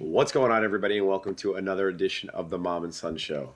What's going on, everybody, and welcome to another edition of the Mom and Son Show.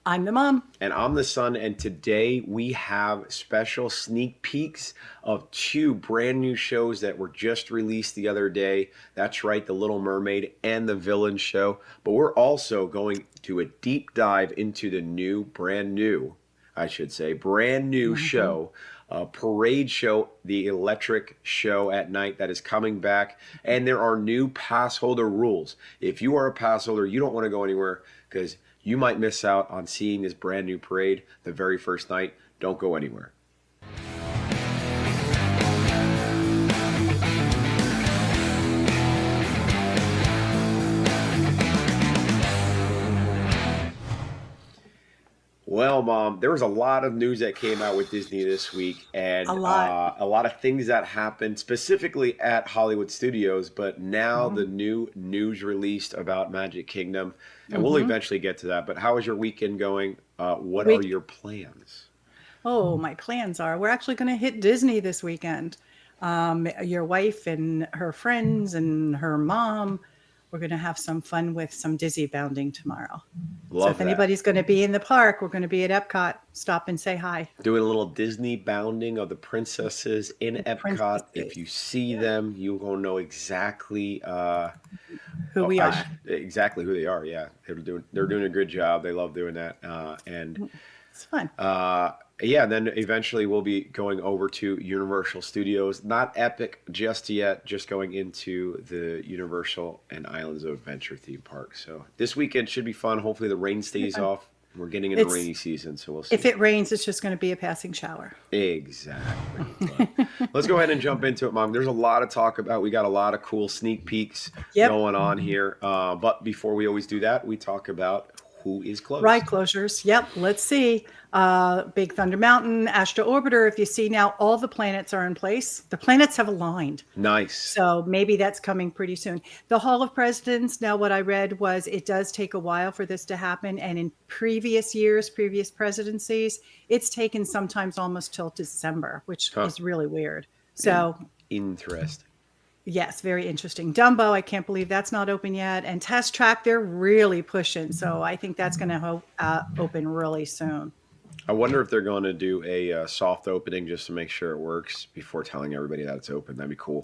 I'm the mom. And I'm the son, and today we have special sneak peeks of two brand new shows that were just released the other day. That's right, The Little Mermaid and The Villain Show. But we're also going to a deep dive into the brand new hmm show, parade show, the electric show at night that is coming back. And there are new pass holder rules. If you are a pass holder, you don't want to go anywhere because you might miss out on seeing this brand new parade the very first night. Don't go anywhere. Well, Mom, there was a lot of news that came out with Disney this week, A and lot. a lot of things that happened specifically at Hollywood Studios. But now hmm the new news released about Magic Kingdom, and we'll hmm eventually get to that. But how is your weekend going? What are We, your plans? my plans are we're actually going to hit Disney this weekend. Your wife and her friends and her mom, we're going to have some fun with some dizzy bounding tomorrow. So Love if that. anybody's going to be in the park, we're going to be at Epcot. Stop and say hi. Doing a little Disney bounding of the princesses in The Epcot. If princesses. you see Yeah. them, you're gonna know exactly Who we are. exactly who they are. Yeah, they're doing a good job. They love doing that. And It's fun. uh, yeah, then eventually we'll be going over to Universal Studios. Not Epic just yet. Just going into the Universal and Islands of Adventure theme park. So this weekend should be fun. Hopefully the rain Be stays fun. off. We're getting into It's rainy season, so we'll If see. it rains, it's just going to be a passing shower. Exactly. But let's go ahead and jump into it, Mom. There's a lot to talk about. We got a lot of cool sneak peeks Yep. going on here. But before we always do that, we talk about who is Ride closed. closures. Yep. Let's see. Big Thunder Mountain, Astro Orbiter. If you see now, all the planets are in place. The planets have aligned. Nice. So maybe that's coming pretty soon. The Hall of Presidents. Now, what I read was it does take a while for this to happen. And in previous years, previous presidencies, it's taken sometimes almost till December, which Huh. is really weird. In- So Interesting. yes, very interesting. Dumbo, I can't believe that's not open yet. And Test Track, they're really pushing. So I think that's going to open really soon. I wonder if they're going to do a soft opening just to make sure it works before telling everybody that it's open. That'd be cool.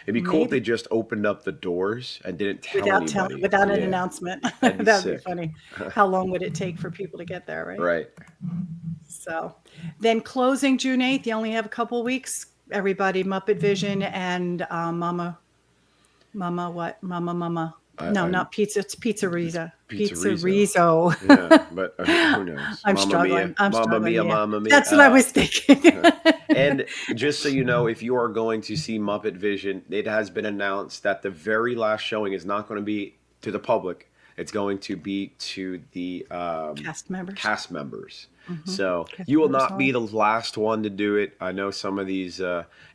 It'd be cool if they Maybe just opened up the doors and didn't tell anybody. without an Yeah, announcement. that'd be That would be sick. funny. How long would it take for people to get there, right? Right. So then closing June 8th, you only have a couple of weeks. Everybody, Muppet Vision and Mama, what? Mama. No, I'm not pizza. It's It's Pizzeria. Pizzerizzo. Pizzerizzo. Yeah, but who knows? I'm struggling. I'm Mamma struggling. mia, Yeah. mamma mia. That's what I was thinking. And just so you know, if you are going to see Muppet Vision, it has been announced that the very last showing is not going to be to the public. It's going to be to the Cast members. cast members. hmm So Cast you will members not be only. the last one to do it. I know some of these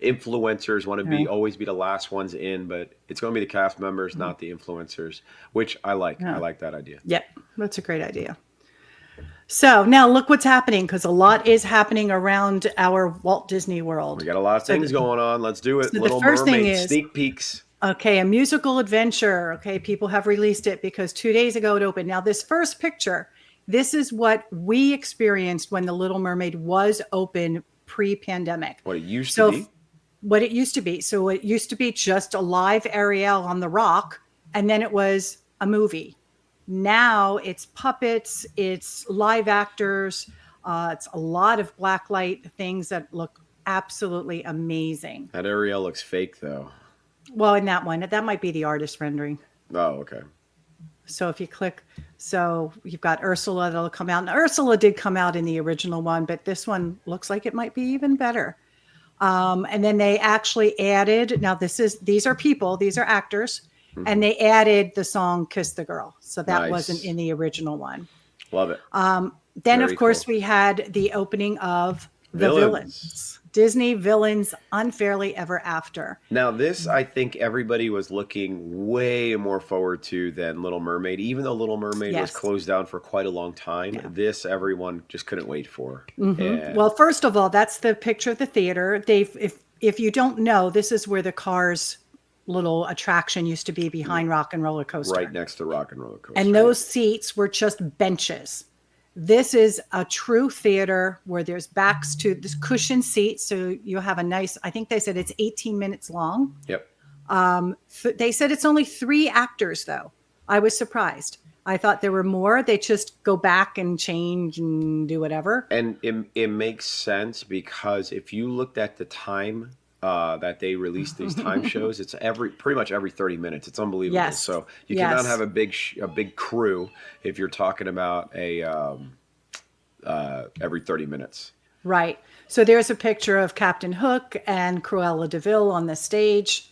influencers want to Yeah. be always be the last ones in, but it's going to be the cast members, Mhm. not the influencers, which I like. I Yeah. like that idea. Yep. That's a great idea. So now look what's happening because a lot is happening around our Walt Disney We World. got a lot of So things going on. Let's do it. so the Little first thing Mermaid is sneak peeks. okay, a musical adventure. Okay, people have released it because 2 days ago it opened. Now, this first picture, this is what we experienced when The Little Mermaid was open pre-pandemic. What it used to So, be. what it used to be. So, it used to be just a live Ariel on the rock, and then it was a movie. Now it's puppets, it's live actors, it's a lot of blacklight things that look absolutely amazing. That Ariel looks fake though. Well, in that one, that might be the artist rendering. Oh, okay. So if you click, so you've got Ursula that'll come out. Now, Ursula did come out in the original one, but this one looks like it might be even better. And then they actually added, now these are people, these are actors, Hmm. and they added the song Kiss the Girl. So that wasn't Nice. in the original one. Love it. Then, of Very course, cool. we had the opening of The Villains. Villains, Disney Villains Unfairly Ever After. Now, this I think everybody was looking way more forward to than Little Mermaid. Even though Little Mermaid was Yes. closed down for quite a long time, Yeah. this everyone just couldn't wait for. Well, And first of all, that's the picture of the theater. If you don't know, this is where the cars little attraction used to be behind Rock and Roller Coaster. Right next to Rock and Roller Coaster. And those seats were just benches. This is a true theater where there's backs to this cushion seat. So you have a nice, I think they said it's 18 minutes long. Yep. They said it's only 3 actors, though. I was surprised. I thought there were more. They just go back and change and do whatever. And it makes sense because if you looked at the time that they released these time shows, it's pretty much every 30 minutes. It's unbelievable. Yes. So you cannot have a big crew if you're talking about every 30 minutes. Right. So there's a picture of Captain Hook and Cruella de Vil on the stage.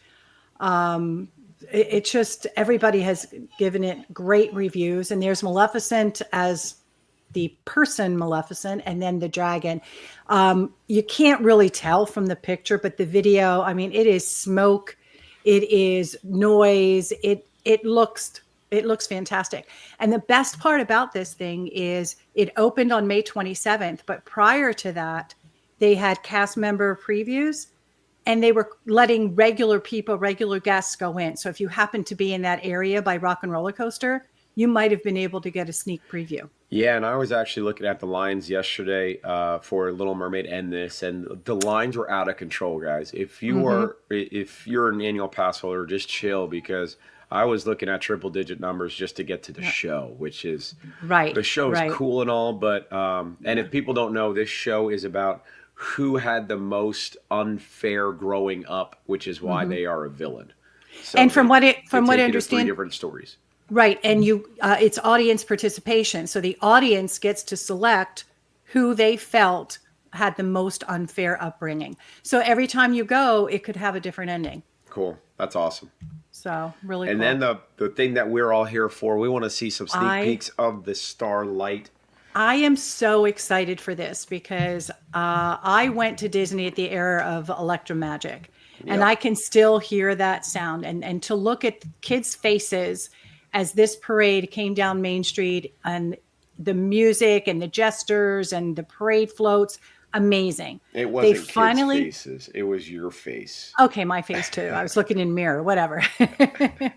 It just, everybody has given it great reviews, and there's Maleficent as the person Maleficent, and then the dragon. You can't really tell from the picture, but the video, I mean, it is smoke, it is noise, it looks fantastic. And the best part about this thing is it opened on May 27th, but prior to that, they had cast member previews. And they were letting regular guests go in. So if you happen to be in that area by Rock and Roller Coaster, you might have been able to get a sneak preview. Yeah, and I was actually looking at the lines yesterday for Little Mermaid and this, and the lines were out of control, guys. If you're an annual pass holder, just chill, because I was looking at triple-digit numbers just to get to the show, which is right. The show is cool and all, but and if people don't know, this show is about who had the most unfair growing up, which is why they are a villain. So and from what I understand, 3 different stories. Right, and it's audience participation. So the audience gets to select who they felt had the most unfair upbringing. So every time you go, it could have a different ending. Cool. That's awesome. So really and cool. And then the thing that we're all here for, we want to see some sneak peeks of the Starlight. I am so excited for this because I went to Disney at the era of Electromagic, and I can still hear that sound. And to look at kids' faces as this parade came down Main Street, and the music and the jesters and the parade floats, amazing. It wasn't kids' faces. It was your face. Okay, my face too. I was looking in the mirror, whatever.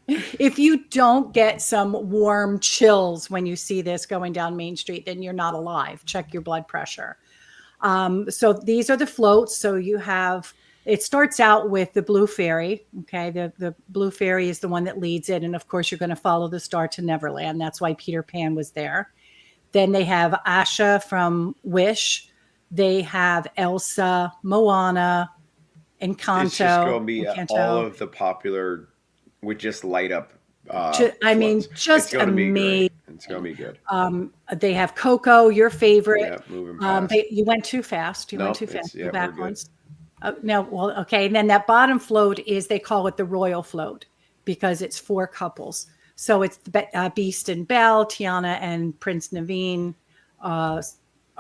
If you don't get some warm chills when you see this going down Main Street, then you're not alive. Check your blood pressure. So these are the floats. So it starts out with the Blue Fairy. Okay, the Blue Fairy is the one that leads it. And of course, you're going to follow the star to Neverland. That's why Peter Pan was there. Then they have Asha from Wish. They have Elsa, Moana, Encanto. It's just going to be all of the popular with just light up. Just amazing. It's going to be good. They have Coco, your favorite. Yeah, moving past. You went too fast. You went too fast. Yeah, the back ones. Okay. And then that bottom float they call it the Royal Float because it's 4 couples. So it's Beast and Belle, Tiana and Prince Naveen,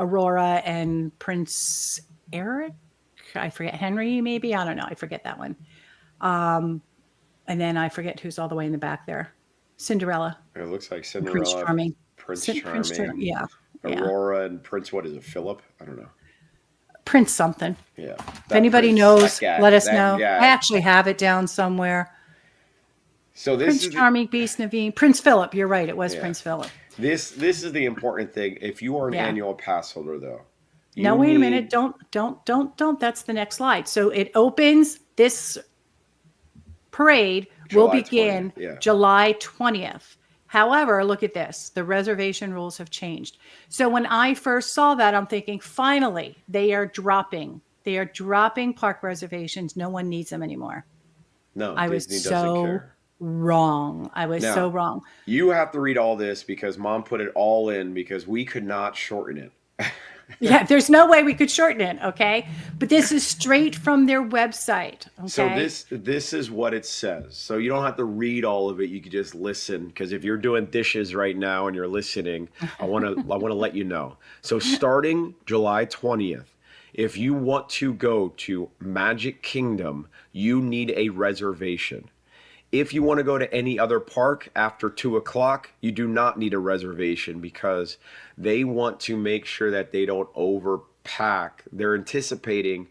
Aurora and Prince Eric. I forget, Henry maybe. I don't know. I forget that one. And then I forget who's all the way in the back there. Cinderella. It looks like Cinderella. Prince Charming. Prince Charming. Yeah. Aurora and Prince, what is it? Philip? I don't know. Prince something. Yeah. If anybody knows, let us know. I actually have it down somewhere. So this Prince Charming, Beast Naveen, Prince Philip. You're right. It was Prince Philip. This is the important thing. If you are an annual pass holder, though. No, wait a minute. Don't. That's the next slide. So it opens. This parade will begin July 20th. However, look at this. The reservation rules have changed. So when I first saw that, I'm thinking, finally, they are dropping park reservations. No one needs them anymore. No, I was so wrong. So wrong. You have to read all this because Mom put it all in because we could not shorten it. Yeah, there's no way we could shorten it, okay? But this is straight from their website, okay? So this is what it says. So you don't have to read all of it. You can just listen because if you're doing dishes right now and you're listening, I want to let you know. So starting July 20th, if you want to go to Magic Kingdom, you need a reservation. If you want to go to any other park after 2:00, you do not need a reservation because they want to make sure that they don't overpack. They're anticipating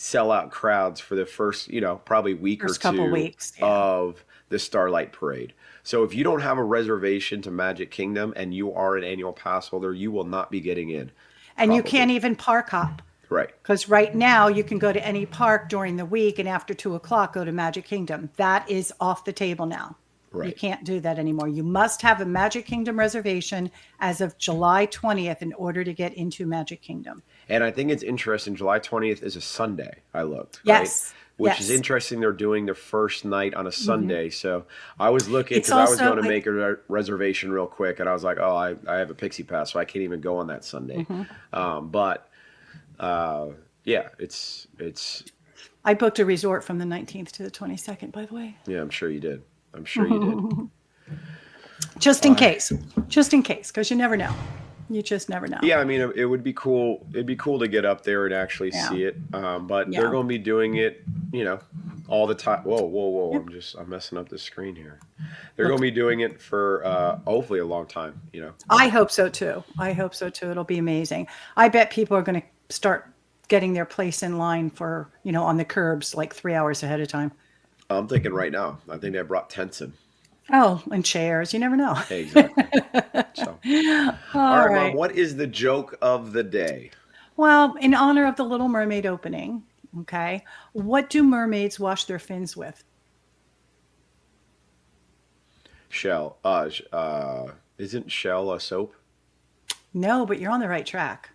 sellout crowds for the first, probably week or First couple two weeks. Yeah. of the Starlight Parade. So if you don't have a reservation to Magic Kingdom and you are an annual pass holder, you will not be getting in, And you probably. can't even park hop. Right. Because right now you can go to any park during the week and after 2 o'clock go to Magic Kingdom. That is off the table now. You Right. can't do that anymore. You must have a Magic Kingdom reservation as of July 20th in order to get into Magic Kingdom. And I think it's interesting. July 20th is a Sunday, I looked, right? Yes. Which is Yes. interesting. They're doing their first night on a Sunday. So I was looking It's because I was also going to like, make a reservation real quick. And I was like, oh, I have a Pixie Pass, so I can't even go on that Sunday. But yeah, it's I booked a resort from the 19th to the 22nd, by the way. yeah, I'm sure you did. I'm sure you did. Just in case. Just in case, because you never know. You just never know. Yeah, I mean, it would be cool. It'd be cool to get up there and actually Yeah. see it. But Yeah. they're going to be doing it, all the time. Whoa! Yep. I'm messing up the screen here. They're going to be doing it for hopefully a long time. I hope so too. I hope so too. It'll be amazing. I bet people are going to start getting their place in line for, on the curbs like 3 hours ahead of time. I'm thinking right now. I think they brought tents in. Oh, and chairs. You never know. Exactly. So, All all right, right. Mom. What is the joke of the day? Well, in honor of the Little Mermaid opening, okay, what do mermaids wash their fins with? Shell. Isn't Shell a soap? No, but you're on the right track.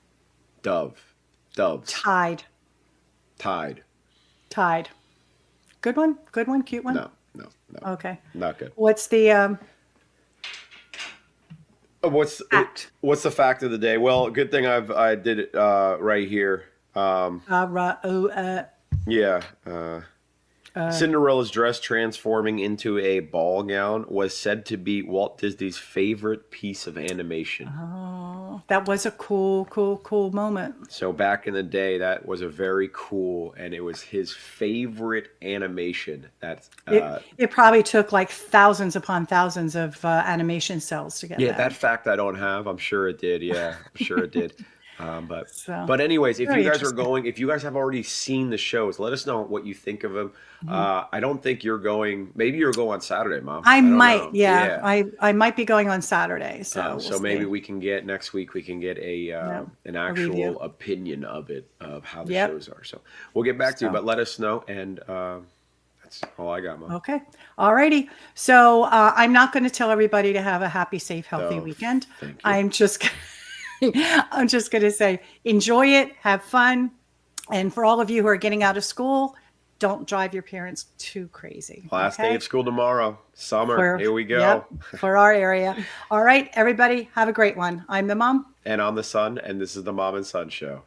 Doves. Tide. Tide. Good one. Good one. Cute one. No. Okay. Not good. What's the fact? What's the fact of the day? Well, good thing I did it right here. Yeah. Cinderella's dress transforming into a ball gown was said to be Walt Disney's favorite piece of animation. Oh, that was a cool moment. So back in the day, that was a very cool, and it was his favorite animation. That's It probably took like thousands upon thousands of animation cells to get yeah, that. that fact I don't have. I'm sure it did. Yeah, I'm sure it did. So, But anyways, if very you guys are interesting. going, if you guys have already seen the shows, let us know what you think of them. I don't think you're going. Maybe you're going on Saturday, Mom. I don't might, know. yeah. I might be going on Saturday, so we'll So maybe see. we can get next week. We can get an review. actual opinion of it, of how the Yep. shows are. So we'll get back to you, So. but let us know. And that's all I got, Mom. Okay. All righty. So I'm not going to tell everybody to have a happy, safe, healthy No, weekend. thank you. I'm just going to say, enjoy it, have fun. And for all of you who are getting out of school, don't drive your parents too crazy. Last okay? day of school tomorrow. Summer. Here we go. Yep, for our area. All right, everybody, have a great one. I'm the mom. And I'm the son, and this is the Mom and Son Show.